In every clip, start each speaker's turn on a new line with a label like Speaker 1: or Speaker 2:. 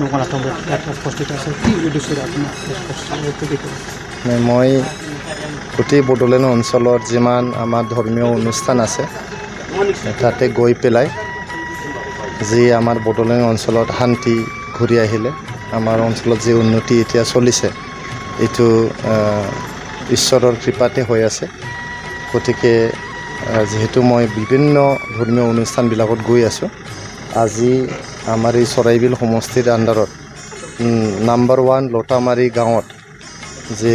Speaker 1: নগনাথক ইয়াত উপস্থিত আছে কি উদ্দেশ্যৰে আপোনাৰ উপস্থিত
Speaker 2: মই গোটেই বড়োলেণ্ড অঞ্চলত যিমান আমাৰ ধৰ্মীয় অনুষ্ঠান আছে তাতে গৈ পেলাই যি আমাৰ বড়োলেণ্ড অঞ্চলত শান্তি ঘূৰি আহিলে আমাৰ অঞ্চলত যি উন্নতি এতিয়া চলিছে এইটো ঈশ্বৰৰ কৃপাতে হৈ আছে গতিকে যেহেতু মই বিভিন্ন ধৰ্মীয় অনুষ্ঠানবিলাকত গৈ আছোঁ আজি আমাৰ এই চৰাইবিল সমষ্টিৰ আণ্ডাৰত নাম্বাৰ 1 লটামাৰী গাঁৱত যে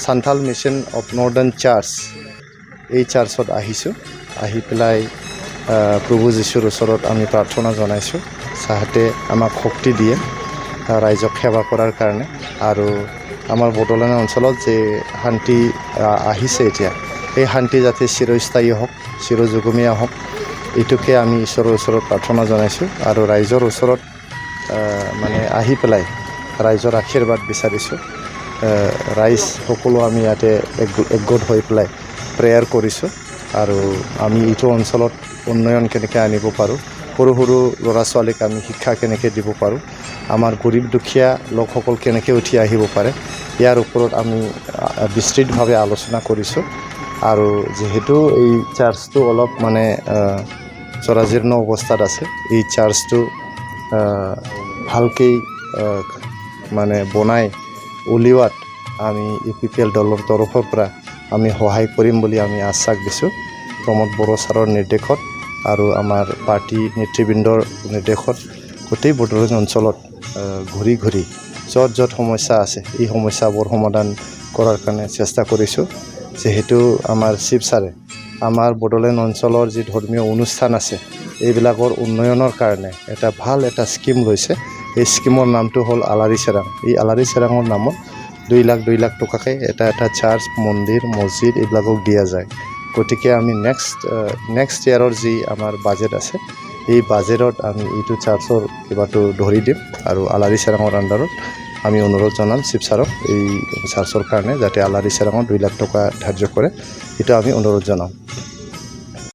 Speaker 2: Santhal mission of northern church এই চাৰ্চত আহিছোঁ আহি পেলাই প্ৰভু যীশুৰ ওচৰত আমি প্ৰাৰ্থনা জনাইছোঁ যাতে আমাক শক্তি দিয়ে ৰাইজক সেৱা কৰাৰ কাৰণে আৰু আমাৰ বড়োলেণ্ড অঞ্চলত যে শান্তি আহিছে এতিয়া এই শান্তি যাতে চিৰস্থায়ী হওক চিৰযুগমীয়া হওক এইটোকে আমি ঈশ্বৰৰ ওচৰত প্ৰাৰ্থনা জনাইছোঁ আৰু ৰাইজৰ ওচৰত মানে আহি পেলাই ৰাইজৰ আশীৰ্বাদ বিচাৰিছোঁ ৰাইজ সকলো আমি ইয়াতে একগোট হৈ পেলাই প্ৰেয়াৰ কৰিছোঁ আৰু আমি এইটো অঞ্চলত উন্নয়ন কেনেকৈ আনিব পাৰোঁ সৰু সৰু ল'ৰা ছোৱালীক আমি শিক্ষা কেনেকৈ দিব পাৰোঁ আমাৰ গৰীব দুখীয়া লোকসকল কেনেকৈ উঠি আহিব পাৰে ইয়াৰ ওপৰত আমি বিস্তৃতভাৱে আলোচনা কৰিছোঁ আৰু যিহেতু এই চাৰ্চটো অলপ মানে জৰাজীৰ্ণ অৱস্থাত আছে এই চাৰ্চটো ভালকৈ মানে বনাই উলিওৱাত আমি UPPL দলৰ তৰফৰ পৰা আমি সহায় কৰিম বুলি আমি আশ্বাস দিছোঁ প্ৰমোদ বড়ো ছাৰৰ নিৰ্দেশত আৰু আমাৰ পাৰ্টি নেতৃবৃন্দৰ নিৰ্দেশত গোটেই বড়োলেণ্ড অঞ্চলত ঘূৰি ঘূৰি য'ত সমস্যা আছে এই সমস্যাবোৰ সমাধান কৰাৰ কাৰণে চেষ্টা কৰিছোঁ যেহেতু আমাৰ চিফ ছাৰে আমাৰ বড়োলেণ্ড অঞ্চলৰ যি ধৰ্মীয় অনুষ্ঠান আছে এইবিলাকৰ উন্নয়নৰ কাৰণে এটা স্কিম লৈছে এই স্কিমৰ নামটো হ'ল আলাৰী চেৰাং এই আলাৰী চেৰাঙৰ নামত 2 লাখ টকাকৈ এটা চাৰ্চ মন্দিৰ মছজিদ এইবিলাকক দিয়া যায় গতিকে আমি নেক্সট ইয়াৰৰ যি আমাৰ বাজেট আছে এই বাজেটত আমি এইটো চাৰ্চৰ কিবাটো ধৰি দিম আৰু আলাৰী চেৰাঙৰ আণ্ডাৰত আমি অনুৰোধ জনাম চিফ ছাৰক এই চাৰ্চৰ কাৰণে যাতে আলাৰী চেৰাঙত 2 লাখ টকা ধাৰ্য কৰে এইটো আমি অনুৰোধ জনাম